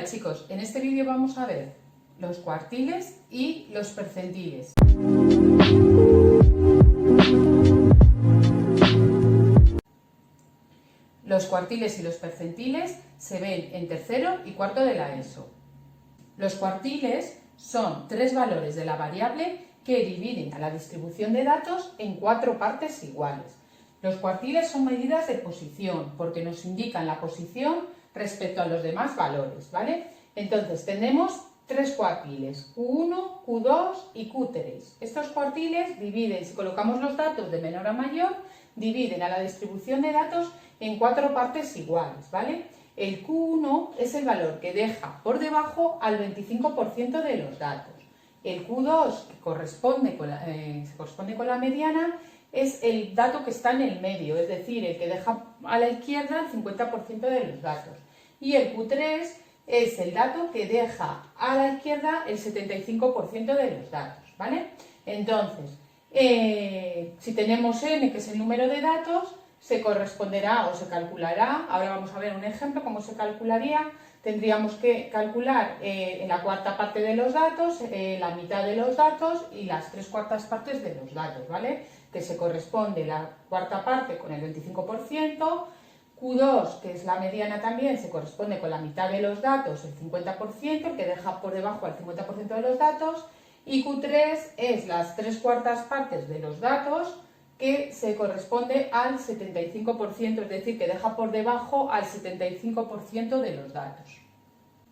chicos, en este vídeo vamos a ver los cuartiles y los percentiles. Los cuartiles y los percentiles se ven en tercero y cuarto de la ESO. Los cuartiles son tres valores de la variable que dividen a la distribución de datos en cuatro partes iguales. Los cuartiles son medidas de posición porque nos indican la posición respecto a los demás valores, ¿vale? Entonces tenemos tres cuartiles, Q1, Q2 y Q3. Estos cuartiles dividen, si colocamos los datos de menor a mayor, dividen a la distribución de datos en cuatro partes iguales, ¿vale? El Q1 es el valor que deja por debajo al 25% de los datos. El Q2, que se corresponde con la mediana, es el dato que está en el medio, es decir, el que deja a la izquierda el 50% de los datos. Y el Q3 es el dato que deja a la izquierda el 75% de los datos, ¿vale? Entonces, si tenemos n, que es el número de datos, se corresponderá o se calculará, ahora vamos a ver un ejemplo cómo se calcularía. Tendríamos que calcular en la cuarta parte de los datos, la mitad de los datos y las tres cuartas partes de los datos, ¿vale? Que se corresponde la cuarta parte con el 25%, Q2, que es la mediana también, se corresponde con la mitad de los datos, el 50%, que deja por debajo al 50% de los datos, y Q3 es las tres cuartas partes de los datos, que se corresponde al 75%, es decir, que deja por debajo al 75% de los datos.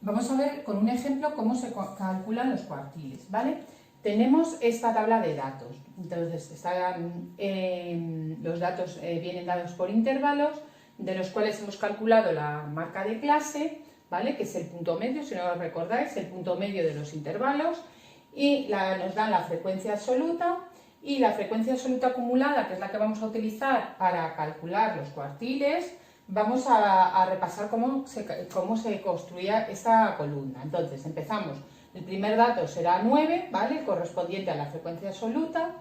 Vamos a ver con un ejemplo cómo se calculan los cuartiles, ¿vale? Tenemos esta tabla de datos, entonces los datos vienen dados por intervalos, de los cuales hemos calculado la marca de clase, ¿vale? Que es el punto medio, si no lo recordáis, el punto medio de los intervalos, y nos dan la frecuencia absoluta. Y la frecuencia absoluta acumulada, que es la que vamos a utilizar para calcular los cuartiles, vamos a repasar cómo se construía esta columna. Entonces, empezamos. El primer dato será 9, ¿vale? Correspondiente a la frecuencia absoluta.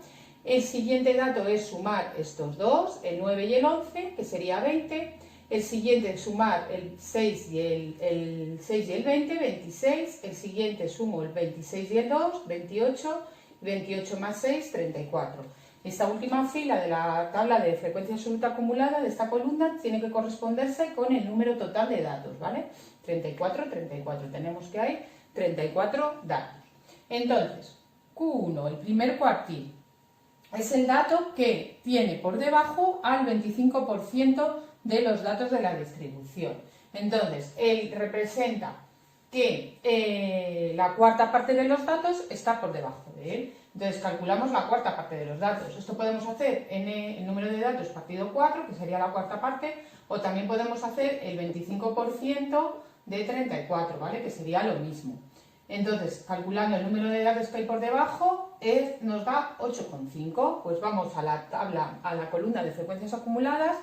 El siguiente dato es sumar estos dos, el 9 y el 11, que sería 20. El siguiente es sumar el 6 y el 20, 26. El siguiente sumo el 26 y el 2, 28. 28 más 6, 34. Esta última fila de la tabla de frecuencia absoluta acumulada de esta columna tiene que corresponderse con el número total de datos, ¿vale? 34, 34. Tenemos que hay 34 datos. Entonces, Q1, el primer cuartil, es el dato que tiene por debajo al 25% de los datos de la distribución. Entonces, él representa que la cuarta parte de los datos está por debajo de él. Entonces calculamos la cuarta parte de los datos. Esto podemos hacer en el número de datos partido 4, que sería la cuarta parte, o también podemos hacer el 25% de 34, ¿vale? Que sería lo mismo. Entonces, calculando el número de datos que hay por debajo, nos da 8,5. Pues vamos a la tabla, a la columna de frecuencias acumuladas,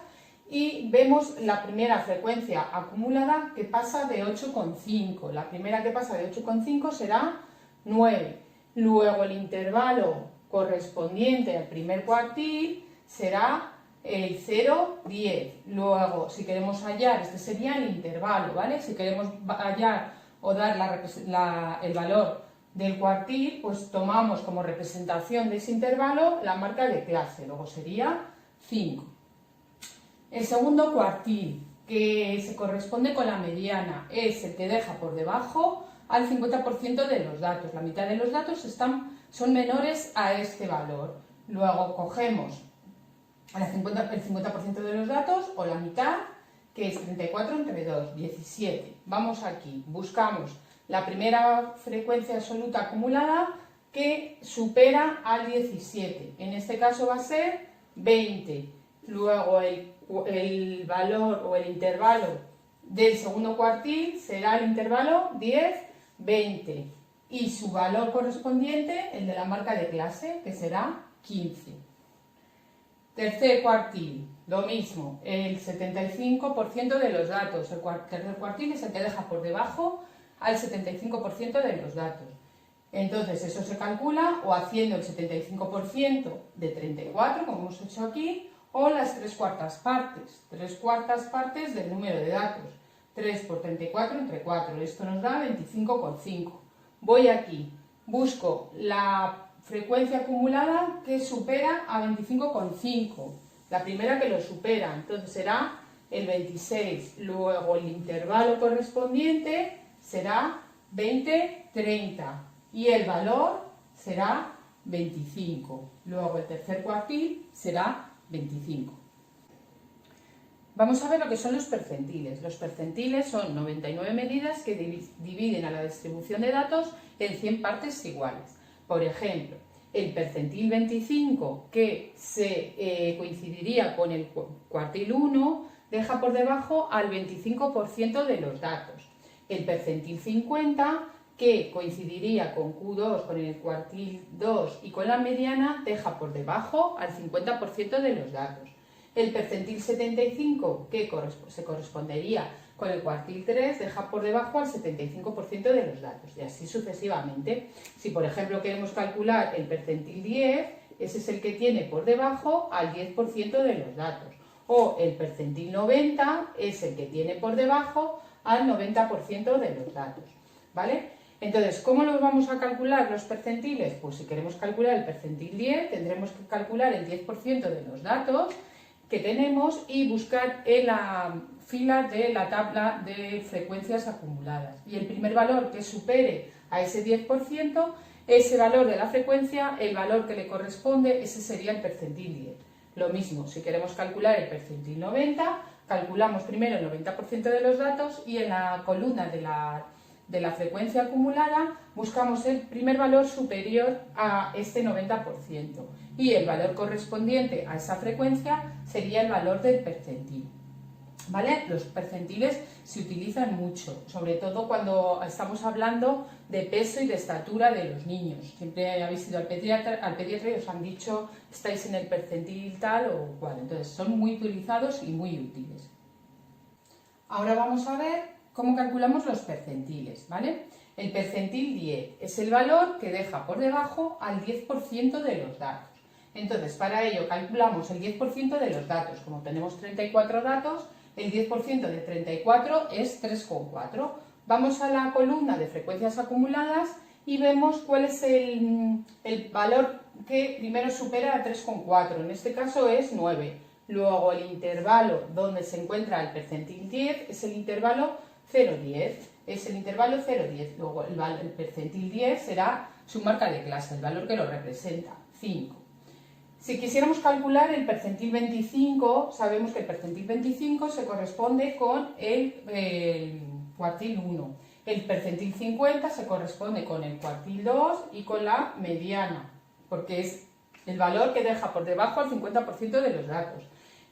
y vemos la primera frecuencia acumulada que pasa de 8,5. La primera que pasa de 8,5 será 9. Luego el intervalo correspondiente al primer cuartil será el 0, 10. Luego, si queremos hallar, este sería el intervalo, ¿vale? Si queremos hallar o dar el valor del cuartil, pues tomamos como representación de ese intervalo la marca de clase. Luego sería 5. El segundo cuartil, que se corresponde con la mediana, es el que deja por debajo al 50% de los datos. La mitad de los datos son menores a este valor. Luego cogemos el 50% de los datos, o la mitad, que es 34 entre 2, 17. Vamos aquí, buscamos la primera frecuencia absoluta acumulada que supera al 17. En este caso va a ser 20. Luego el valor o el intervalo del segundo cuartil será el intervalo 10, 20. Y su valor correspondiente, el de la marca de clase, que será 15. Tercer cuartil, lo mismo, el 75% de los datos. El tercer cuartil es el que deja por debajo al 75% de los datos. Entonces eso se calcula o haciendo el 75% de 34, como hemos hecho aquí, o las tres cuartas partes del número de datos. 3 por 34 entre 4. Esto nos da 25,5. Voy aquí, busco la frecuencia acumulada que supera a 25,5. La primera que lo supera, entonces será el 26. Luego el intervalo correspondiente será 20, 30. Y el valor será 25. Luego el tercer cuartil será 25. Vamos a ver lo que son los percentiles. Los percentiles son 99 medidas que dividen a la distribución de datos en 100 partes iguales. Por ejemplo, el percentil 25, que coincidiría con el cuartil 1, deja por debajo al 25% de los datos. El percentil 50, que coincidiría con Q2, con el cuartil 2 y con la mediana, deja por debajo al 50% de los datos. El percentil 75, que se correspondería con el cuartil 3, deja por debajo al 75% de los datos, y así sucesivamente. Si, por ejemplo, queremos calcular el percentil 10, ese es el que tiene por debajo al 10% de los datos. O el percentil 90 es el que tiene por debajo al 90% de los datos, ¿vale? Entonces, ¿cómo los vamos a calcular los percentiles? Pues si queremos calcular el percentil 10, tendremos que calcular el 10% de los datos que tenemos y buscar en la fila de la tabla de frecuencias acumuladas. Y el primer valor que supere a ese 10%, ese valor de la frecuencia, el valor que le corresponde, ese sería el percentil 10. Lo mismo, si queremos calcular el percentil 90, calculamos primero el 90% de los datos y en la columna de la frecuencia acumulada buscamos el primer valor superior a este 90% y el valor correspondiente a esa frecuencia sería el valor del percentil. ¿Vale? Los percentiles se utilizan mucho, sobre todo cuando estamos hablando de peso y de estatura de los niños. Siempre habéis ido al pediatra y os han dicho estáis en el percentil tal o cual. Entonces son muy utilizados y muy útiles. Ahora vamos a ver cómo calculamos los percentiles, ¿vale? El percentil 10 es el valor que deja por debajo al 10% de los datos. Entonces, para ello calculamos el 10% de los datos. Como tenemos 34 datos, el 10% de 34 es 3,4. Vamos a la columna de frecuencias acumuladas y vemos cuál es el valor que primero supera a 3,4. En este caso es 9. Luego el intervalo donde se encuentra el percentil 10 es el intervalo 0,10. Es el intervalo 0,10. Luego el percentil 10 será su marca de clase, el valor que lo representa, 5. Si quisiéramos calcular el percentil 25, sabemos que el percentil 25 se corresponde con el cuartil 1. El percentil 50 se corresponde con el cuartil 2 y con la mediana, porque es el valor que deja por debajo al 50% de los datos.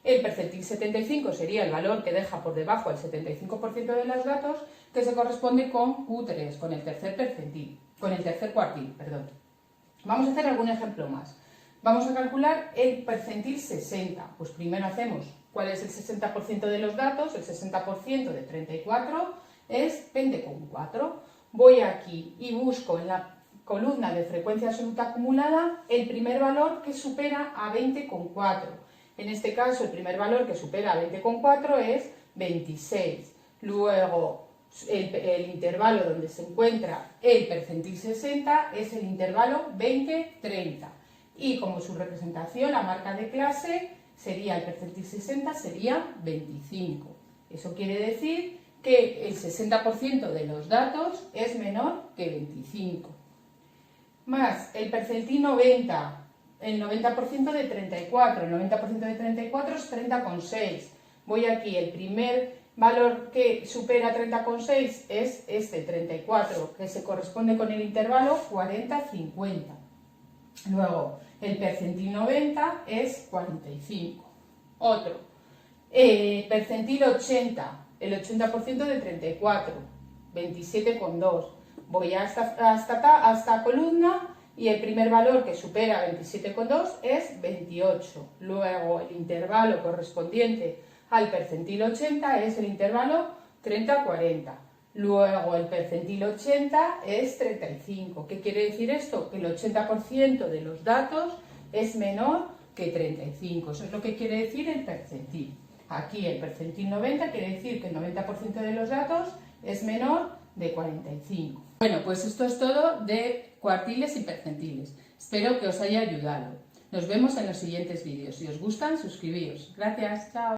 El percentil 75 sería el valor que deja por debajo al 75% de los datos, que se corresponde con Q3, con el tercer cuartil. Vamos a hacer algún ejemplo más. Vamos a calcular el percentil 60. Pues primero hacemos cuál es el 60% de los datos. El 60% de 34 es 20,4. Voy aquí y busco en la columna de frecuencia absoluta acumulada el primer valor que supera a 20,4. En este caso, el primer valor que supera a 20,4 es 26. Luego, el intervalo donde se encuentra el percentil 60 es el intervalo 20-30. Y como su representación, la marca de clase sería el percentil 60, sería 25. Eso quiere decir que el 60% de los datos es menor que 25. Más el percentil 90, el 90% de 34. El 90% de 34 es 30,6. Voy aquí, el primer valor que supera 30,6 es este 34, que se corresponde con el intervalo 40-50. Luego, el percentil 90 es 45. Otro, percentil 80, el 80% de 34, 27,2. Voy hasta esta columna y el primer valor que supera 27,2 es 28. Luego, el intervalo correspondiente al percentil 80 es el intervalo 30-40. Luego el percentil 80 es 35. ¿Qué quiere decir esto? Que el 80% de los datos es menor que 35. Eso es lo que quiere decir el percentil. Aquí el percentil 90 quiere decir que el 90% de los datos es menor de 45. Bueno, pues esto es todo de cuartiles y percentiles. Espero que os haya ayudado. Nos vemos en los siguientes vídeos. Si os gustan, suscribíos. Gracias, chao.